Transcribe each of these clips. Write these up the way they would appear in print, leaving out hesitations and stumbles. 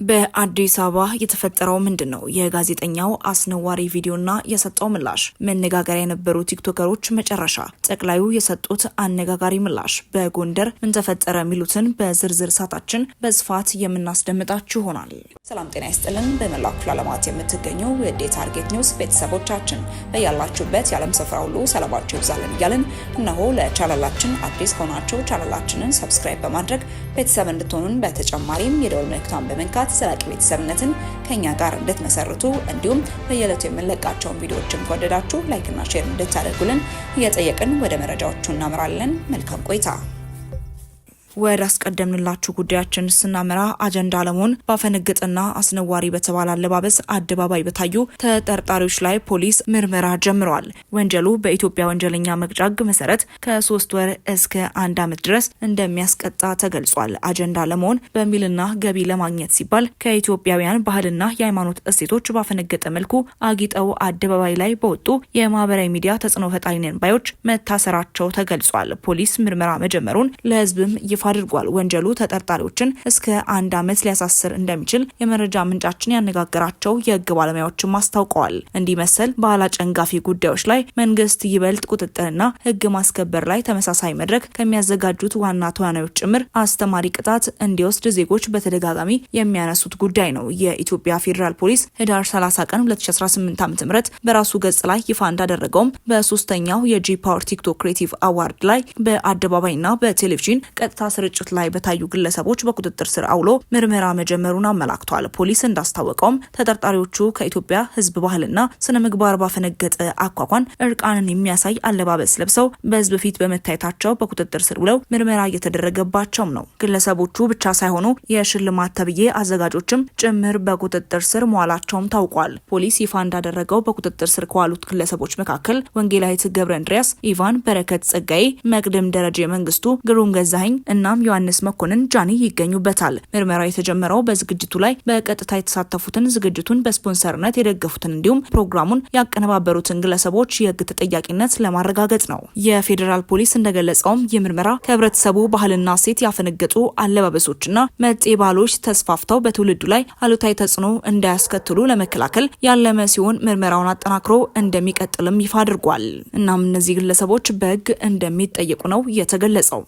በአዲስ አበባ የተፈጠረው ምንድነው? የጋዜጠኛው አስነዋሪ ቪዲዮና የሰጠው ምላሽ፣ መነጋገሪያ የነበሩ ቲክቶከሮች መጨረሻ፣ ጠቅላዩ የሰጡት አነጋጋሪ ምላሽ፣ በጎንደር ምን ተፈጠረ የሚሉትን በዝርዝር ሰዓታችን በስፋት የምናስደምጣችሁ ይሆናል። ሰላም ጤና ይስጥልን። በመላው ክፍለ ዓለማት የምትገኙ የዴ ታርጌት ኒውስ ቤተሰቦቻችን በያላችሁበት የዓለም ስፍራ ሁሉ ሰላማችሁ ይብዛልን እያልን እነሆ ለቻናላችን አዲስ ከሆናችሁ ቻናላችንን ሰብስክራይብ በማድረግ ቤተሰብ እንድትሆኑን በተጨማሪም የደወል ምልክቷን በመንካት ዘላቂ ቤተሰብነትን ከኛ ጋር እንድትመሰርቱ እንዲሁም በየዕለቱ የምንለቃቸውን ቪዲዮዎችን ከወደዳችሁ ላይክ እና ሼር እንድታደርጉልን እየጠየቅን ወደ መረጃዎቹ እናመራለን። መልካም ቆይታ። ወደ አስቀደምንላችሁ ጉዳያችን ስናመራ አጀንዳ ለመሆን ባፈነገጠና አስነዋሪ በተባለ አለባበስ አደባባይ በታዩ ተጠርጣሪዎች ላይ ፖሊስ ምርመራ ጀምረዋል። ወንጀሉ በኢትዮጵያ ወንጀለኛ መቅጫ ሕግ መሰረት ከ3 ወር እስከ 1 ዓመት ድረስ እንደሚያስቀጣ ተገልጿል። አጀንዳ ለመሆን በሚልና ገቢ ለማግኘት ሲባል ከኢትዮጵያውያን ባህልና የሃይማኖት እሴቶች ባፈነገጠ መልኩ አጊጠው አደባባይ ላይ በወጡ የማህበራዊ ሚዲያ ተጽዕኖ ፈጣሪ ነን ባዮች መታሰራቸው ተገልጿል። ፖሊስ ምርመራ መጀመሩን ለህዝብም አድርጓል። ወንጀሉ ተጠርጣሪዎችን እስከ 1 ዓመት ሊያሳስር እንደሚችል የመረጃ ምንጫችን ያነጋገራቸው የህግ ባለሙያዎችም አስታውቀዋል። እንዲህ መሰል ባህል አጨንጋፊ ጉዳዮች ላይ መንግስት ይበልጥ ቁጥጥርና ህግ ማስከበር ላይ ተመሳሳይ መድረክ ከሚያዘጋጁት ዋና ተዋናዮች ጭምር አስተማሪ ቅጣት እንዲወስድ ዜጎች በተደጋጋሚ የሚያነሱት ጉዳይ ነው። የኢትዮጵያ ፌዴራል ፖሊስ ህዳር 30 ቀን 2018 ዓ.ም በራሱ ገጽ ላይ ይፋ እንዳደረገውም በ3ኛው የጂ ፓወር ቲክቶክ ክሬቲቭ አዋርድ ላይ በአደባባይና በቴሌቪዥን ቀጥታ ስርጭት ላይ በታዩ ግለሰቦች በቁጥጥር ስር አውሎ ምርመራ መጀመሩን አመላክቷል። ፖሊስ እንዳስታወቀውም ተጠርጣሪዎቹ ከኢትዮጵያ ህዝብ ባህልና ስነ ምግባር ባፈነገጠ አኳኋን እርቃንን የሚያሳይ አለባበስ ለብሰው በህዝብ ፊት በመታየታቸው በቁጥጥር ስር ውለው ምርመራ እየተደረገባቸውም ነው። ግለሰቦቹ ብቻ ሳይሆኑ የሽልማት ተብዬ አዘጋጆችም ጭምር በቁጥጥር ስር መዋላቸውም ታውቋል። ፖሊስ ይፋ እንዳደረገው በቁጥጥር ስር ከዋሉት ግለሰቦች መካከል ወንጌላዊት ገብረ እንድሪያስ፣ ኢቫን በረከት ጸጋዬ፣ መቅደም ደረጀ መንግስቱ፣ ግሩም ገዛኸኝ እናም ዮሐንስ መኮንን ጃኒ ይገኙበታል። ምርመራው የተጀመረው በዝግጅቱ ላይ በቀጥታ የተሳተፉትን፣ ዝግጅቱን በስፖንሰርነት የደገፉትን እንዲሁም ፕሮግራሙን ያቀነባበሩትን ግለሰቦች የህግ ተጠያቂነት ለማረጋገጥ ነው። የፌዴራል ፖሊስ እንደገለጸውም ይህ ምርመራ ከህብረተሰቡ ባህልና ሴት ያፈነገጡ አለባበሶችና መጤ ባህሎች ተስፋፍተው በትውልዱ ላይ አሉታዊ ተጽዕኖ እንዳያስከትሉ ለመከላከል ያለመ ሲሆን ምርመራውን አጠናክሮ እንደሚቀጥልም ይፋ አድርጓል። እናም እነዚህ ግለሰቦች በህግ እንደሚጠየቁ ነው የተገለጸው።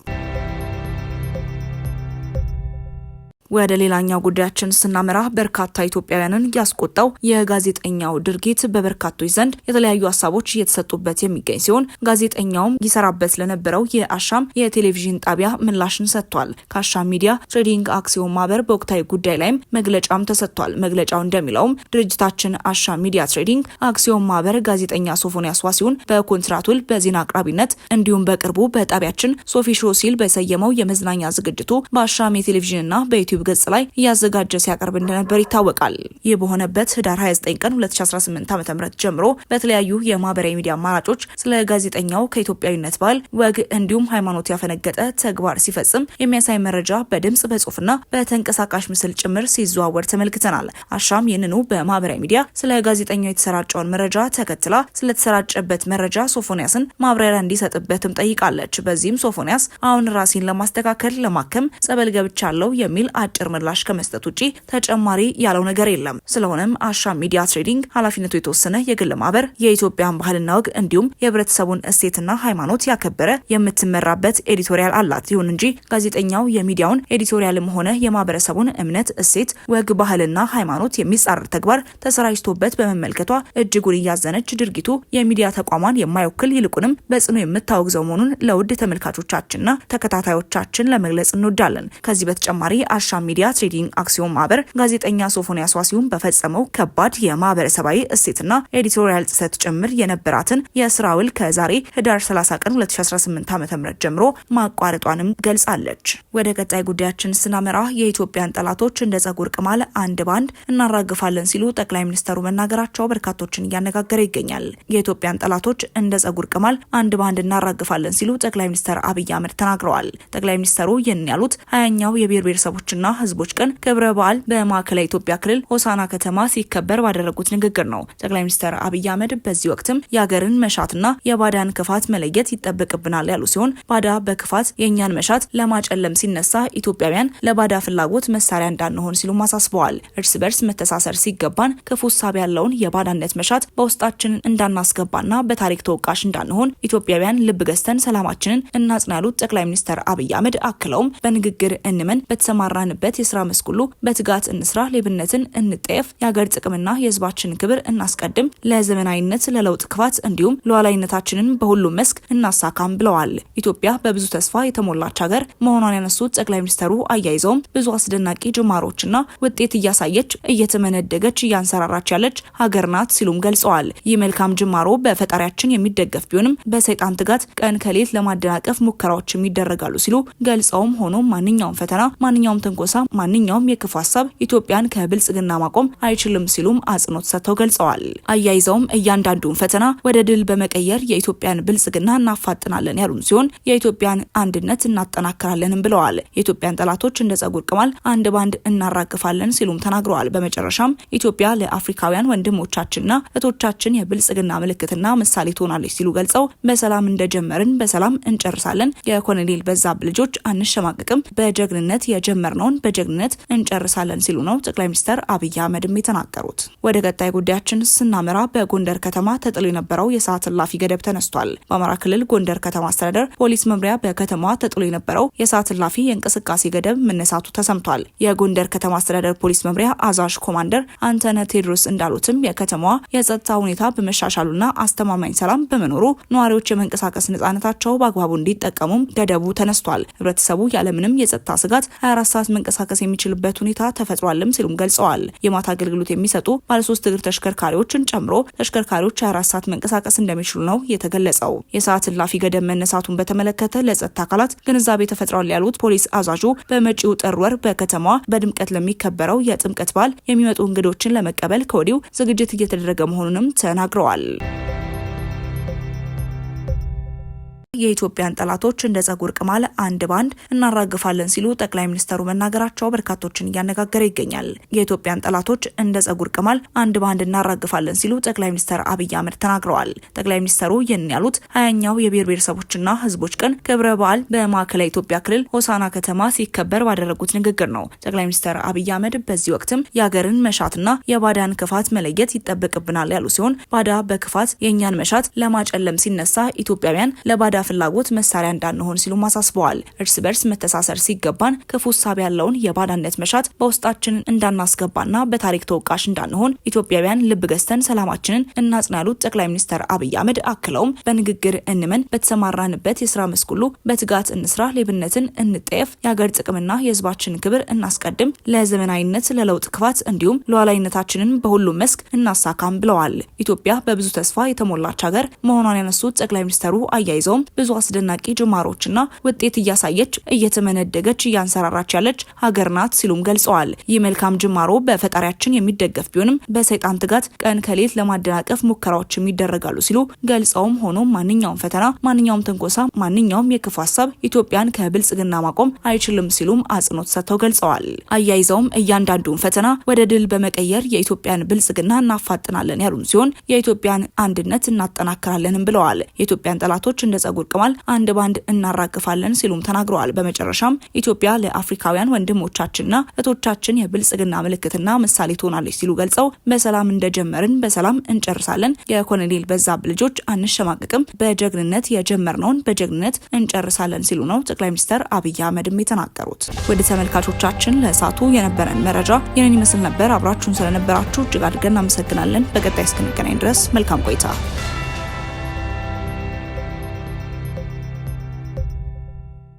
ወደ ሌላኛው ጉዳያችን ስናመራ በርካታ ኢትዮጵያውያንን ያስቆጣው የጋዜጠኛው ድርጊት በበርካቶች ዘንድ የተለያዩ ሀሳቦች እየተሰጡበት የሚገኝ ሲሆን ጋዜጠኛውም ይሰራበት ለነበረው የአሻም የቴሌቪዥን ጣቢያ ምላሽን ሰጥቷል። ከአሻም ሚዲያ ትሬዲንግ አክሲዮን ማህበር በወቅታዊ ጉዳይ ላይም መግለጫም ተሰጥቷል። መግለጫው እንደሚለውም ድርጅታችን አሻም ሚዲያ ትሬዲንግ አክሲዮን ማህበር ጋዜጠኛ ሶፎንያስ ዋሲሁን በኮንትራት ውል በዜና አቅራቢነት እንዲሁም በቅርቡ በጣቢያችን ሶፊ ሾው ሲል በሰየመው የመዝናኛ ዝግጅቱ በአሻም የቴሌቪዥንና በዩቲዩብ ገጽ ላይ እያዘጋጀ ሲያቀርብ እንደነበር ይታወቃል። ይህ በሆነበት ህዳር 29 ቀን 2018 ዓ.ም ጀምሮ በተለያዩ የማህበራዊ ሚዲያ አማራጮች ስለ ጋዜጠኛው ከኢትዮጵያዊነት ባህል፣ ወግ እንዲሁም ሃይማኖት ያፈነገጠ ተግባር ሲፈጽም የሚያሳይ መረጃ በድምጽ በጽሁፍና በተንቀሳቃሽ ምስል ጭምር ሲዘዋወር ተመልክተናል። አሻም ይህንኑ በማህበራዊ ሚዲያ ስለ ጋዜጠኛው የተሰራጨውን መረጃ ተከትላ ስለተሰራጨበት መረጃ ሶፎንያስን ማብራሪያ እንዲሰጥበትም ጠይቃለች። በዚህም ሶፎንያስ አሁን ራሴን ለማስተካከል ለማከም ጸበል ገብቻለሁ የሚል አጭር ምላሽ ከመስጠት ውጪ ተጨማሪ ያለው ነገር የለም። ስለሆነም አሻም ሚዲያ ትሬዲንግ ኃላፊነቱ የተወሰነ የግል ማህበር የኢትዮጵያን ባህልና ወግ እንዲሁም የህብረተሰቡን እሴትና ሃይማኖት ያከበረ የምትመራበት ኤዲቶሪያል አላት። ይሁን እንጂ ጋዜጠኛው የሚዲያውን ኤዲቶሪያልም ሆነ የማህበረሰቡን እምነት፣ እሴት፣ ወግ፣ ባህልና ሃይማኖት የሚጻረር ተግባር ተሰራጭቶበት በመመልከቷ እጅጉን እያዘነች ድርጊቱ የሚዲያ ተቋሟን የማይወክል ይልቁንም በጽኑ የምታወግዘው መሆኑን ለውድ ተመልካቾቻችንና ተከታታዮቻችን ለመግለጽ እንወዳለን። ከዚህ በተጨማሪ አሻም ሚዲያ ትሬዲንግ አክሲዮን ማህበር ጋዜጠኛ ሶፎንያስ ዋሲሁን በፈጸመው ከባድ የማህበረሰባዊ እሴትና ኤዲቶሪያል ጥሰት ጭምር የነበራትን የስራ ውል ከዛሬ ህዳር 30 ቀን 2018 ዓ.ም ጀምሮ ማቋረጧንም ገልጻለች። ወደ ቀጣይ ጉዳያችን ስናመራ የኢትዮጵያን ጠላቶች እንደ ጸጉር ቅማል አንድ ባንድ እናራግፋለን ሲሉ ጠቅላይ ሚኒስተሩ መናገራቸው በርካቶችን እያነጋገረ ይገኛል። የኢትዮጵያን ጠላቶች እንደ ጸጉር ቅማል አንድ ባንድ እናራግፋለን ሲሉ ጠቅላይ ሚኒስተር አብይ አህመድ ተናግረዋል። ጠቅላይ ሚኒስተሩ ይህን ያሉት 20ኛው የብሔር ብሔረሰቦችና ብሔረሰቦችና ህዝቦች ቀን ክብረ በዓል በማዕከላዊ ኢትዮጵያ ክልል ሆሳና ከተማ ሲከበር ባደረጉት ንግግር ነው። ጠቅላይ ሚኒስትር አብይ አህመድ በዚህ ወቅትም የሀገርን መሻትና የባዳን ክፋት መለየት ይጠበቅብናል ያሉ ሲሆን ባዳ በክፋት የእኛን መሻት ለማጨለም ሲነሳ ኢትዮጵያውያን ለባዳ ፍላጎት መሳሪያ እንዳንሆን ሲሉ አሳስበዋል። እርስ በርስ መተሳሰር ሲገባን ክፉ ሀሳብ ያለውን የባዳነት መሻት በውስጣችን እንዳናስገባና በታሪክ ተወቃሽ እንዳንሆን ኢትዮጵያውያን ልብ ገዝተን ሰላማችንን እናጽና ያሉት ጠቅላይ ሚኒስትር አብይ አህመድ አክለውም በንግግር እንመን፣ በተሰማራንበት የስራ መስክ ሁሉ በትጋት እንስራ፣ ሌብነትን እንጠየፍ፣ የሀገር ጥቅምና የህዝባችን ክብር እናስቀድም፣ ለዘመናዊነት ለለውጥ ክፋት እንዲሁም ሉዓላዊነታችንን በሁሉም መስክ እናሳካም ብለዋል። ኢትዮጵያ በብዙ ተስፋ የተሞላች ሀገር መሆኗን ያነሱት ጠቅላይ ሚኒስትሩ አያይዘውም ብዙ አስደናቂ ጅማሮችና ውጤት እያሳየች እየተመነደገች እያንሰራራች ያለች ሀገር ናት ሲሉም ገልጸዋል። ይህ መልካም ጅማሮ በፈጣሪያችን የሚደገፍ ቢሆንም በሰይጣን ትጋት ቀን ከሌት ለማደናቀፍ ሙከራዎችም ይደረጋሉ ሲሉ ገልጸውም ሆኖም ማንኛውም ፈተና፣ ማንኛውም ትንኮሳ፣ ማንኛውም የክፉ ሀሳብ ኢትዮጵያን ከብልጽግና ማቆም አይችልም ሲሉም አጽንኦት ሰጥተው ገልጸዋል። አያይዘውም እያንዳንዱን ፈተና ወደ ድል በመቀየር የኢትዮጵያን ብልጽግና እናፋጥናለን ያሉም ሲሆን የኢትዮጵያን አንድነት እናጠናክራለንም ብለዋል። የኢትዮጵያን ጠላቶች እንደ ጸጉር ቅማል አንድ ባንድ እናራግፋለን ሲሉም ተናግረዋል። በመጨረሻም ኢትዮጵያ ለአፍሪካውያን ወንድሞቻችንና እህቶቻችን የብልጽግና ምልክትና ምሳሌ ትሆናለች ሲሉ ገልጸው በሰላም እንደጀመርን በሰላም እንጨርሳለን፣ የኮሎኔል በዛብህ ልጆች አንሸማቀቅም፣ በጀግንነት የጀመርነውን በጀግንነት እንጨርሳለን ሲሉ ነው ጠቅላይ ሚኒስትር አብይ አህመድም የተናገሩት። ወደ ቀጣይ ጉዳያችን ስናመራ በጎንደር ከተማ ተጥሎ የነበረው የሰዓት እላፊ ገደብ ተነስቷል። በአማራ ክልል ጎንደር ከተማ አስተዳደር ፖሊስ መምሪያ በከተማዋ ተጥሎ የነበረው የሰዓት እላፊ የእንቅስቃሴ ገደብ መነሳቱ ተሰምቷል። የጎንደር ከተማ አስተዳደር ፖሊስ መምሪያ አዛዥ ኮማንደር አንተነህ ቴዎድሮስ እንዳሉትም የከተማዋ የጸጥታ ሁኔታ በመሻሻሉና አስተማማኝ ሰላም በመኖሩ ነዋሪዎች የመንቀሳቀስ ነጻነታቸው በአግባቡ እንዲጠቀሙም ገደቡ ተነስቷል። ህብረተሰቡ ያለምንም የጸጥታ ስጋት 24 ሰዓት መንቀሳቀስ የሚችልበት ሁኔታ ተፈጥሯልም ሲሉም ገልጸዋል። የማታ አገልግሎት የሚሰጡ ባለሶስት እግር ተሽከርካሪዎችን ጨምሮ ተሽከርካሪዎች 24 ሰዓት መንቀሳቀስ እንደሚችሉ ነው የተገለጸው። የሰዓት እላፊ ገደብ መነሳቱን በተመለከተ ለጸጥታ አካላት ግንዛቤ ተፈጥሯል ያሉት ፖሊስ አዛዡ በመጪው ጥር ወር በከተማዋ በድምቀት ለሚከበረው የጥምቀት በዓል የሚመጡ እንግዶችን ለመቀበል ከወዲሁ ዝግጅት እየተደረገ መሆኑንም ተናግረዋል። የኢትዮጵያን ጠላቶች እንደ ጸጉር ቅማል አንድ ባንድ እናራግፋለን ሲሉ ጠቅላይ ሚኒስትሩ መናገራቸው በርካቶችን እያነጋገረ ይገኛል። የኢትዮጵያን ጠላቶች እንደ ጸጉር ቅማል አንድ ባንድ እናራግፋለን ሲሉ ጠቅላይ ሚኒስትር አብይ አህመድ ተናግረዋል። ጠቅላይ ሚኒስትሩ ይህን ያሉት 20ኛው የብሔር ብሔረሰቦችና ህዝቦች ቀን ክብረ በዓል በማዕከላዊ ኢትዮጵያ ክልል ሆሳና ከተማ ሲከበር ባደረጉት ንግግር ነው። ጠቅላይ ሚኒስትር አብይ አህመድ በዚህ ወቅትም የሀገርን መሻትና የባዳን ክፋት መለየት ይጠበቅብናል ያሉ ሲሆን ባዳ በክፋት የእኛን መሻት ለማጨለም ሲነሳ ኢትዮጵያውያን ለባዳ ፍላጎት መሳሪያ እንዳንሆን ሲሉ አሳስበዋል። እርስ በርስ መተሳሰር ሲገባን ክፉ ሀሳብ ያለውን የባዳነት መሻት በውስጣችን እንዳናስገባና በታሪክ ተወቃሽ እንዳንሆን ኢትዮጵያውያን ልብ ገዝተን ሰላማችንን እናጽና ያሉት ጠቅላይ ሚኒስትር አብይ አህመድ አክለውም በንግግር እንመን፣ በተሰማራንበት የስራ መስክ ሁሉ በትጋት እንስራ፣ ሌብነትን እንጠየፍ፣ የሀገር ጥቅምና የህዝባችን ክብር እናስቀድም፣ ለዘመናዊነት ለለውጥ ክፋት እንዲሁም ሉዓላዊነታችንን በሁሉም መስክ እናሳካም ብለዋል። ኢትዮጵያ በብዙ ተስፋ የተሞላች ሀገር መሆኗን ያነሱት ጠቅላይ ሚኒስትሩ አያይዘውም ብዙ አስደናቂ ጅማሮችና ውጤት እያሳየች እየተመነደገች እያንሰራራች ያለች ሀገር ናት ሲሉም ገልጸዋል። ይህ መልካም ጅማሮ በፈጣሪያችን የሚደገፍ ቢሆንም በሰይጣን ትጋት ቀን ከሌት ለማደናቀፍ ሙከራዎችም ይደረጋሉ ሲሉ ገልጸውም ሆኖም ማንኛውም ፈተና፣ ማንኛውም ትንኮሳ፣ ማንኛውም የክፉ ሀሳብ ኢትዮጵያን ከብልጽግና ማቆም አይችልም ሲሉም አጽንኦት ሰጥተው ገልጸዋል። አያይዘውም እያንዳንዱን ፈተና ወደ ድል በመቀየር የኢትዮጵያን ብልጽግና እናፋጥናለን ያሉም ሲሆን የኢትዮጵያን አንድነት እናጠናክራለንም ብለዋል። የኢትዮጵያን ጠላቶች እንደ ጸጉር ቅማል አንድ ባንድ እናራግፋለን ሲሉም ተናግረዋል። በመጨረሻም ኢትዮጵያ ለአፍሪካውያን ወንድሞቻችንና እህቶቻችን የብልጽግና ምልክትና ምሳሌ ትሆናለች ሲሉ ገልጸው በሰላም እንደጀመርን በሰላም እንጨርሳለን፣ የኮሎኔል በዛብህ ልጆች አንሸማቀቅም፣ በጀግንነት የጀመርነውን በጀግንነት እንጨርሳለን ሲሉ ነው ጠቅላይ ሚኒስትር አብይ አህመድም የተናገሩት። ወደ ተመልካቾቻችን ለእሳቱ የነበረን መረጃ ይህንን ይመስል ነበር። አብራችሁን ስለነበራችሁ እጅግ አድርገን እናመሰግናለን። በቀጣይ እስክንገናኝ ድረስ መልካም ቆይታ።